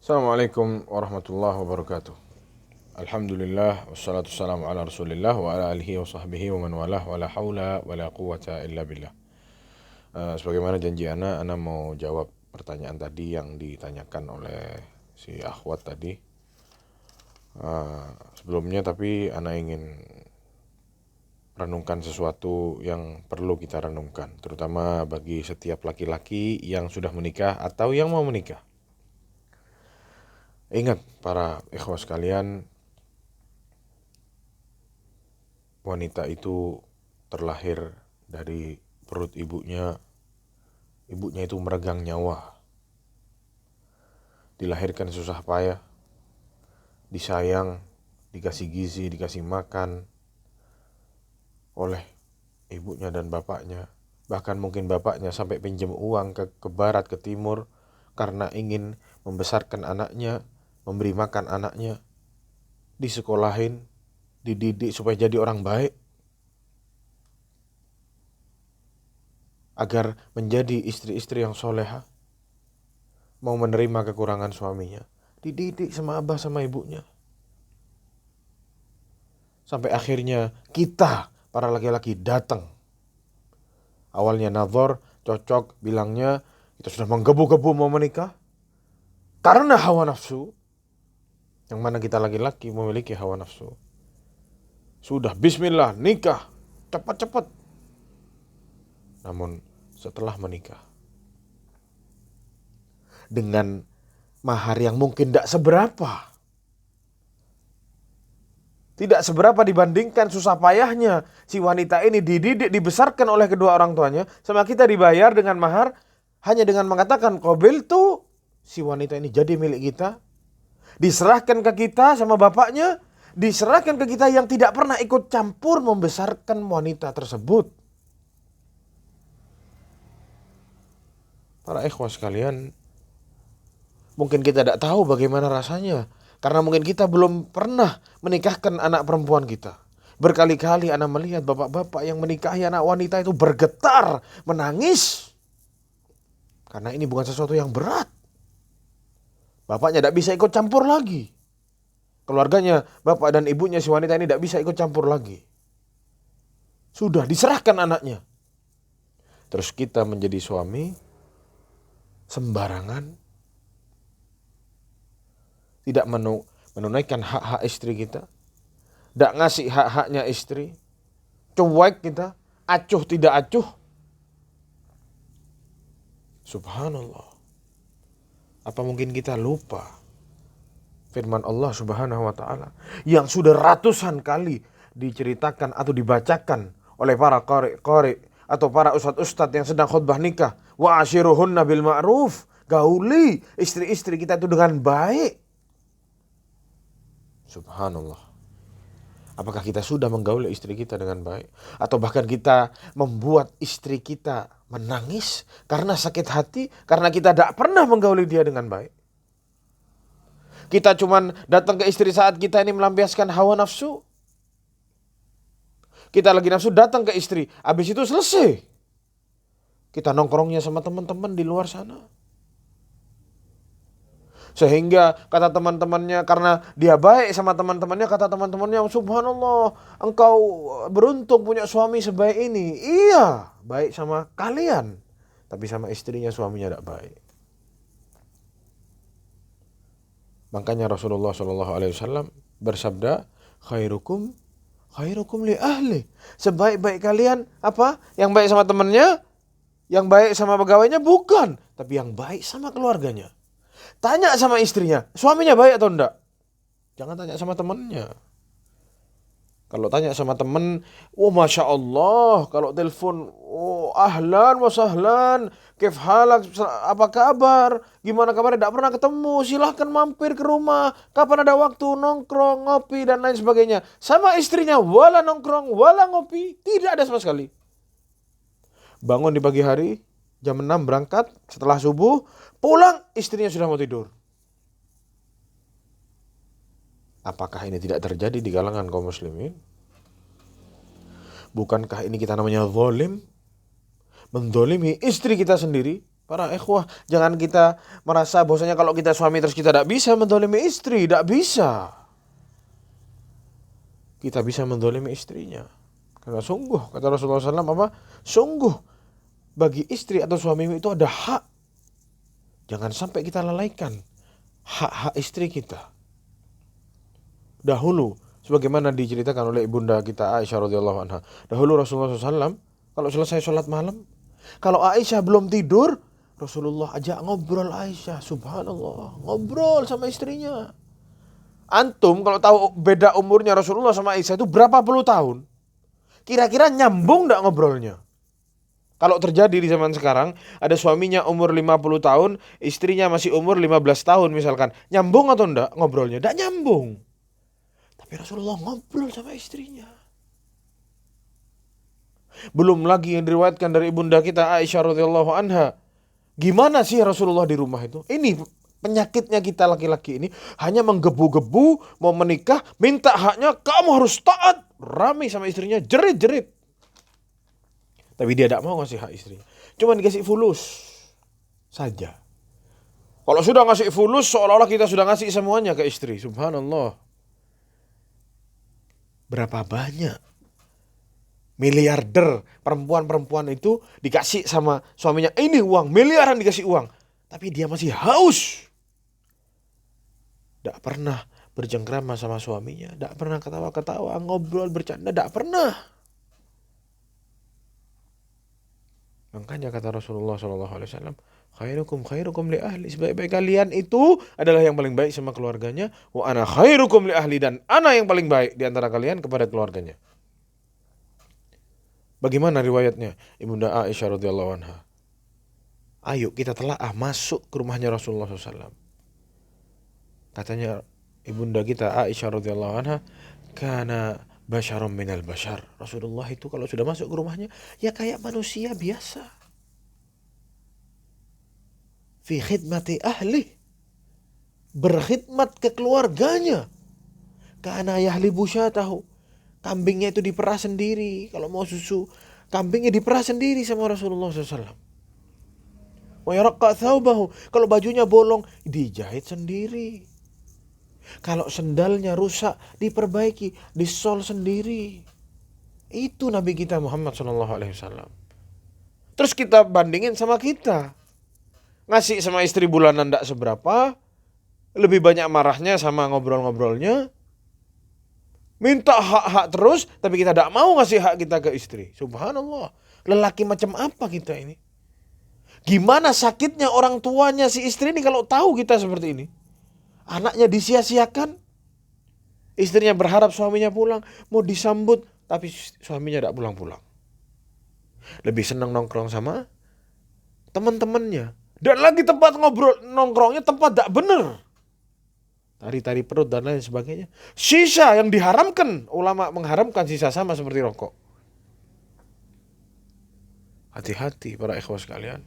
Assalamualaikum warahmatullahi wabarakatuh. Alhamdulillah wassalatu wassalamu ala Rasulillah wa ala alihi wa sahbihi wa man walah wa la haula wa la quwwata illa billah. Sebagaimana janji ana mau jawab pertanyaan tadi yang ditanyakan oleh si akhwat tadi. Sebelumnya tapi ana ingin renungkan sesuatu yang perlu kita renungkan, terutama bagi setiap laki-laki yang sudah menikah atau yang mau menikah. Ingat para ikhwah sekalian, wanita itu terlahir dari perut ibunya itu meregang nyawa. Dilahirkan susah payah, disayang, dikasih gizi, dikasih makan oleh ibunya dan bapaknya. Bahkan mungkin bapaknya sampai pinjam uang ke barat, ke timur, karena ingin membesarkan anaknya, memberi makan anaknya, disekolahin, dididik supaya jadi orang baik, agar menjadi istri-istri yang soleha, mau menerima kekurangan suaminya, dididik sama abah sama ibunya. Sampai akhirnya kita, para laki-laki, datang. Awalnya nazar, cocok, bilangnya kita sudah menggebu-gebu mau menikah karena hawa nafsu. Yang mana kita laki-laki memiliki hawa nafsu. Sudah bismillah, nikah, cepat-cepat. Namun setelah menikah, dengan mahar yang mungkin tidak seberapa dibandingkan susah payahnya si wanita ini dididik, dibesarkan oleh kedua orang tuanya, sama kita dibayar dengan mahar hanya dengan mengatakan qabiltu, si wanita ini jadi milik kita, diserahkan ke kita sama bapaknya, diserahkan ke kita yang tidak pernah ikut campur membesarkan wanita tersebut. Para ikhwah sekalian, mungkin kita tidak tahu bagaimana rasanya, karena mungkin kita belum pernah menikahkan anak perempuan kita. Berkali-kali ana melihat bapak-bapak yang menikahi anak wanita itu bergetar, menangis, karena ini bukan sesuatu yang berat. Bapaknya tidak bisa ikut campur lagi. Keluarganya, bapak dan ibunya si wanita ini tidak bisa ikut campur lagi. Sudah diserahkan anaknya. Terus kita menjadi suami sembarangan, tidak menunaikan hak-hak istri kita, tidak ngasih hak-haknya istri, cuek kita, acuh tidak acuh. Subhanallah. Apa mungkin kita lupa firman Allah Subhanahu wa ta'ala yang sudah ratusan kali diceritakan atau dibacakan oleh para qari atau para ustadz-ustadz yang sedang khutbah nikah. Wa ashiruhunna bil ma'ruf. Gauli istri-istri kita itu dengan baik. Subhanallah. Apakah kita sudah menggauli istri kita dengan baik? Atau bahkan kita membuat istri kita menangis karena sakit hati, karena kita tidak pernah menggauli dia dengan baik? Kita cuman datang ke istri saat kita ini melampiaskan hawa nafsu. Kita lagi nafsu datang ke istri, habis itu selesai. Kita nongkrongnya sama teman-teman di luar sana. Sehingga kata teman-temannya, karena dia baik sama teman-temannya, kata teman-temannya, subhanallah, engkau beruntung punya suami sebaik ini. Iya, baik sama kalian, tapi sama istrinya suaminya tidak baik. Makanya Rasulullah SAW bersabda, khairukum li ahli. Sebaik-baik kalian apa? Yang baik sama temannya, yang baik sama pegawainya, bukan, tapi yang baik sama keluarganya. Tanya sama istrinya, suaminya baik atau enggak? Jangan tanya sama temannya. Kalau tanya sama teman, oh masya Allah. Kalau telepon, oh ahlan wa sahlan, kif halak, apa kabar? Gimana kabarnya? Tidak pernah ketemu. Silahkan mampir ke rumah. Kapan ada waktu nongkrong, ngopi dan lain sebagainya. Sama istrinya, wala nongkrong, wala ngopi, tidak ada sama sekali. Bangun di pagi hari, jam 6 berangkat, setelah subuh, pulang istrinya sudah mau tidur. Apakah ini tidak terjadi di kalangan kaum muslimin? Bukankah ini kita namanya zalim? Mendolimi istri kita sendiri, Para ikhwah, jangan kita merasa bahwasanya kalau kita suami terus kita tidak bisa mendolimi istri. Tidak bisa. Kita bisa mendolimi istrinya. Karena sungguh, kata Rasulullah SAW, apa? Sungguh, bagi istri atau suamimu itu ada hak. Jangan sampai kita lalaikan hak-hak istri kita. Dahulu, sebagaimana diceritakan oleh ibunda kita Aisyah radhiyallahu anha. Dahulu Rasulullah SAW, kalau selesai sholat malam, kalau Aisyah belum tidur, Rasulullah ajak ngobrol Aisyah. Subhanallah, ngobrol sama istrinya. Antum kalau tahu beda umurnya Rasulullah sama Aisyah itu berapa puluh tahun, kira-kira nyambung gak ngobrolnya? Kalau terjadi di zaman sekarang, ada suaminya umur 50 tahun, istrinya masih umur 15 tahun misalkan. Nyambung atau enggak ngobrolnya? Enggak nyambung. Tapi Rasulullah ngobrol sama istrinya. Belum lagi yang diriwayatkan dari ibunda kita Aisyah radhiyallahu anha. Gimana sih Rasulullah di rumah itu? Ini penyakitnya kita laki-laki ini, hanya menggebu-gebu, mau menikah, minta haknya, kamu harus taat. Rame sama istrinya, jerit-jerit. Tapi dia tidak mau ngasih hak istrinya. Cuma dikasih fulus saja. Kalau sudah ngasih fulus, seolah-olah kita sudah ngasih semuanya ke istri. Subhanallah. Berapa banyak miliarder perempuan-perempuan itu dikasih sama suaminya, ini uang, miliaran dikasih uang. Tapi dia masih haus. Tidak pernah bercengkrama sama suaminya. Tidak pernah ketawa-ketawa, ngobrol, bercanda. Tidak pernah. Makanya kata Rasulullah SAW, khairukum li ahli. Sebaik-baik kalian itu adalah yang paling baik sama keluarganya. Wa ana khairukum li ahli. Dan ana yang paling baik di antara kalian kepada keluarganya. Bagaimana riwayatnya Ibunda Aisyah radhiyallahu anha? Ayo kita telaah masuk ke rumahnya Rasulullah SAW. Katanya ibunda kita Aisyah radhiyallahu anha, kana basyarum minal basyar. Rasulullah itu kalau sudah masuk ke rumahnya, ya kayak manusia biasa. Fi khidmati ahli. Berkhidmat ke keluarganya. Kana yahlibu syatahu. Kambingnya itu diperah sendiri. Kalau mau susu, kambingnya diperah sendiri sama Rasulullah SAW. Wa yaraqqa thawbahu. Kalau bajunya bolong, dijahit sendiri. Kalau sendalnya rusak, diperbaiki, disol sendiri. Itu Nabi kita Muhammad SAW. Terus kita bandingin sama kita. Ngasih sama istri bulanan tidak seberapa, lebih banyak marahnya sama ngobrol-ngobrolnya. Minta hak-hak terus, tapi kita tidak mau ngasih hak kita ke istri. Subhanallah. Lelaki macam apa kita ini? Gimana sakitnya orang tuanya si istri ini kalau tahu kita seperti ini? Anaknya disia-siakan, istrinya berharap suaminya pulang, mau disambut, tapi suaminya tidak pulang-pulang. Lebih senang nongkrong sama teman-temannya. Dan lagi tempat ngobrol, nongkrongnya tempat tidak benar. Tari-tari perut dan lain sebagainya. Sisa yang diharamkan, ulama mengharamkan sisa sama seperti rokok. Hati-hati para ikhwas sekalian.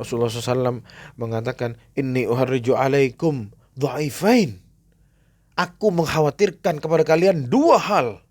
Rasulullah SAW mengatakan, inni uharriju alaikum dha'ifain. Aku mengkhawatirkan kepada kalian dua hal.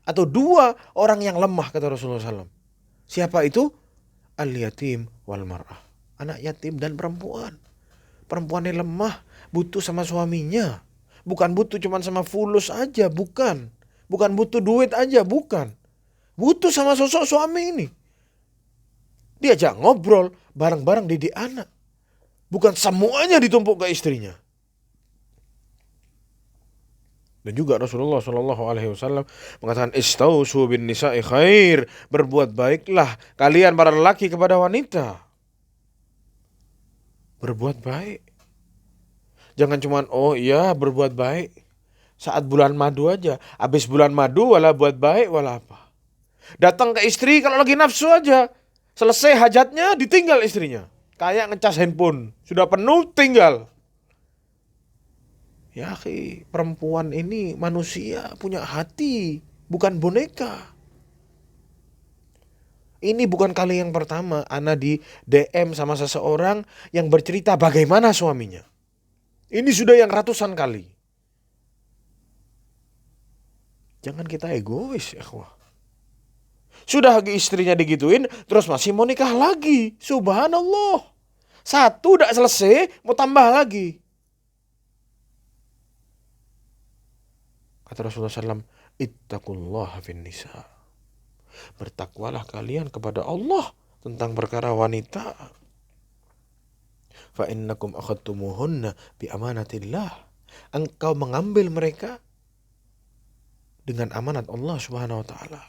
Atau dua orang yang lemah, kata Rasulullah SAW. Siapa itu? Al-yatim wal mar'ah. Anak yatim dan perempuan. Perempuan yang lemah, butuh sama suaminya. Bukan butuh cuma sama fulus aja, bukan. Bukan butuh duit aja, bukan. Butuh sama sosok suami ini. Diajak ngobrol, bareng-bareng didik anak. Bukan semuanya ditumpuk ke istrinya. Dan juga Rasulullah SAW mengatakan, istausu bin nisa'i khair. Berbuat baiklah kalian para lelaki kepada wanita. Berbuat baik. Jangan cuma berbuat baik saat bulan madu aja. Habis bulan madu wala buat baik wala apa. Datang ke istri kalau lagi nafsu aja. Selesai hajatnya ditinggal istrinya. Kayak ngecas handphone. Sudah penuh tinggal. Ya akhi, perempuan ini manusia, punya hati, bukan boneka. Ini bukan kali yang pertama Ana di DM sama seseorang yang bercerita bagaimana suaminya. Ini sudah yang ratusan kali. Jangan kita egois, ikhwah. Sudah istrinya digituin, terus masih mau nikah lagi. Subhanallah. Satu udah selesai, mau tambah lagi. Kata Rasulullah SAW, ittaqullaha fin nisa. Bertakwalah kalian kepada Allah tentang perkara wanita. Fa innakum akhadtumuhunna bi amanatillah. Engkau mengambil mereka dengan amanat Allah Subhanahu wa taala.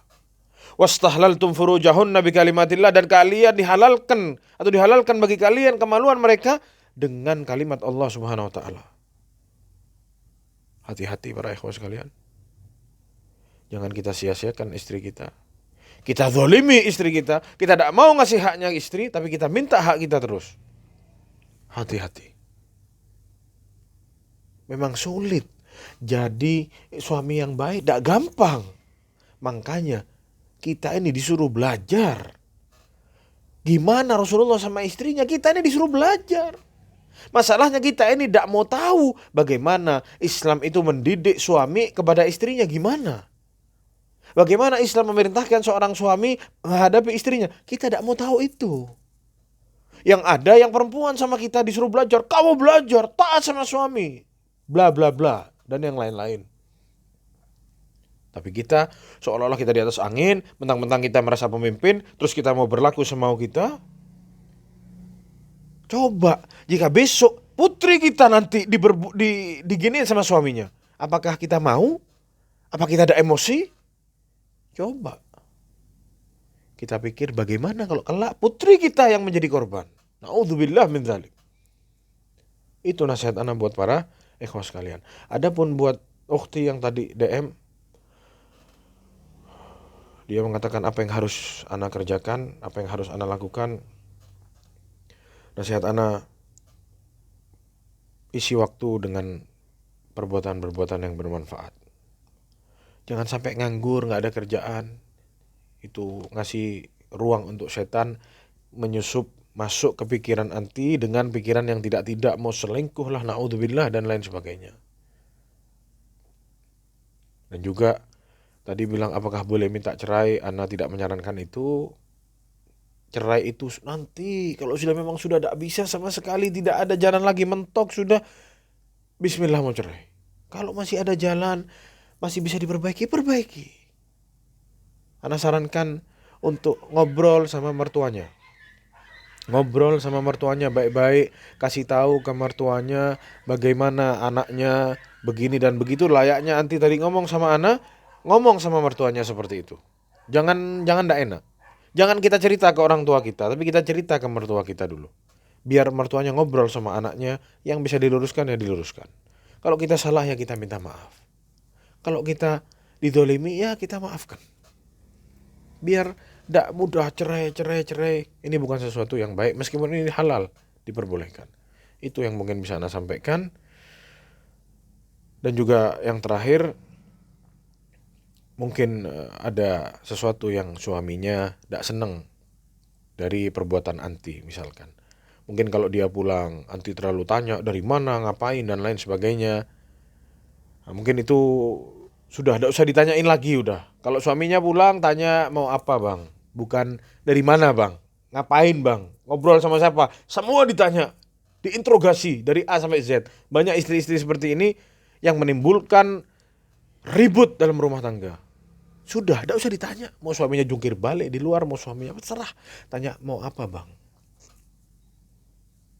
Wastahlaltum furujahunna bi kalimatillah, dan kalian dihalalkan bagi kalian kemaluan mereka dengan kalimat Allah Subhanahu wa taala. Hati-hati para ikhwan sekalian. Jangan kita sia-siakan istri kita. Kita zalimi istri kita. Kita tidak mau ngasih haknya istri, tapi kita minta hak kita terus. Hati-hati. Memang sulit. Jadi suami yang baik tidak gampang. Makanya kita ini disuruh belajar. Gimana Rasulullah sama istrinya, kita ini disuruh belajar. Masalahnya kita ini tidak mau tahu bagaimana Islam itu mendidik suami kepada istrinya gimana. Bagaimana Islam memerintahkan seorang suami menghadapi istrinya. Kita tidak mau tahu itu. Yang ada yang perempuan sama kita disuruh belajar. Kamu belajar, taat sama suami. Bla bla bla. Dan yang lain-lain. Tapi kita seolah-olah kita di atas angin. Mentang-mentang kita merasa pemimpin. Terus kita mau berlaku semau kita. Coba jika besok putri kita nanti diginiin sama suaminya. Apakah kita mau? Apa kita ada emosi? Coba. Kita pikir bagaimana kalau kelak putri kita yang menjadi korban. Na'udzubillah min dzalik. Itu nasihat ana buat para ikhwah sekalian. Adapun buat ukhti yang tadi DM, dia mengatakan apa yang harus ana kerjakan, apa yang harus ana lakukan. Nasihat ana, isi waktu dengan perbuatan-perbuatan yang bermanfaat. Jangan sampai nganggur, gak ada kerjaan. Itu ngasih ruang untuk setan menyusup masuk ke pikiran anti dengan pikiran yang tidak mau selingkuh lah, na'udzubillah dan lain sebagainya. Dan juga tadi bilang apakah boleh minta cerai, ana tidak menyarankan itu. Cerai itu nanti kalau memang sudah tidak bisa sama sekali, tidak ada jalan lagi, mentok sudah, bismillah mau cerai. Kalau masih ada jalan, masih bisa diperbaiki, perbaiki. Ana sarankan untuk ngobrol sama mertuanya. Ngobrol sama mertuanya baik-baik, kasih tahu ke mertuanya bagaimana anaknya begini dan begitu, layaknya anti tadi ngomong sama ana, ngomong sama mertuanya seperti itu. Jangan ndak enak. Jangan kita cerita ke orang tua kita, tapi kita cerita ke mertua kita dulu. Biar mertuanya ngobrol sama anaknya, yang bisa diluruskan ya diluruskan. Kalau kita salah ya kita minta maaf. Kalau kita didolimi ya kita maafkan. Biar tidak mudah cerai. Ini bukan sesuatu yang baik, meskipun ini halal, diperbolehkan. Itu yang mungkin bisa ana sampaikan. Dan juga yang terakhir, mungkin ada sesuatu yang suaminya tidak senang dari perbuatan anti misalkan. Mungkin kalau dia pulang, anti terlalu tanya dari mana, ngapain dan lain sebagainya. Nah, mungkin itu sudah tidak usah ditanyain lagi udah. Kalau suaminya pulang tanya mau apa bang, bukan dari mana bang, ngapain bang, ngobrol sama siapa, semua ditanya, diinterogasi dari A sampai Z. Banyak istri-istri seperti ini yang menimbulkan ribut dalam rumah tangga. Sudah, tidak usah ditanya. Mau suaminya jungkir balik di luar, mau suaminya terserah. Tanya mau apa bang.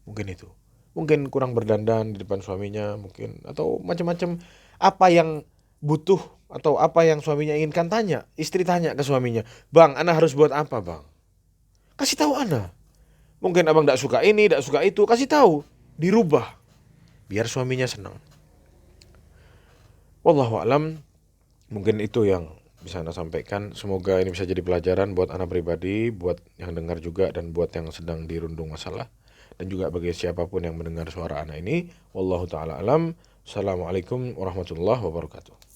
Mungkin itu. Mungkin kurang berdandan di depan suaminya, mungkin. Atau macam-macam. Apa yang butuh atau apa yang suaminya inginkan, tanya. Istri tanya ke suaminya, bang, ana harus buat apa bang? Kasih tahu ana. Mungkin abang tidak suka ini, tidak suka itu. Kasih tahu. Dirubah. Biar suaminya senang. Wallahu a'lam. Mungkin itu yang bisa ana sampaikan. Semoga ini bisa jadi pelajaran buat ana pribadi, buat yang dengar juga, dan buat yang sedang dirundung masalah, dan juga bagi siapapun yang mendengar suara ana ini. Wallahu ta'ala alam. Assalamualaikum warahmatullahi wabarakatuh.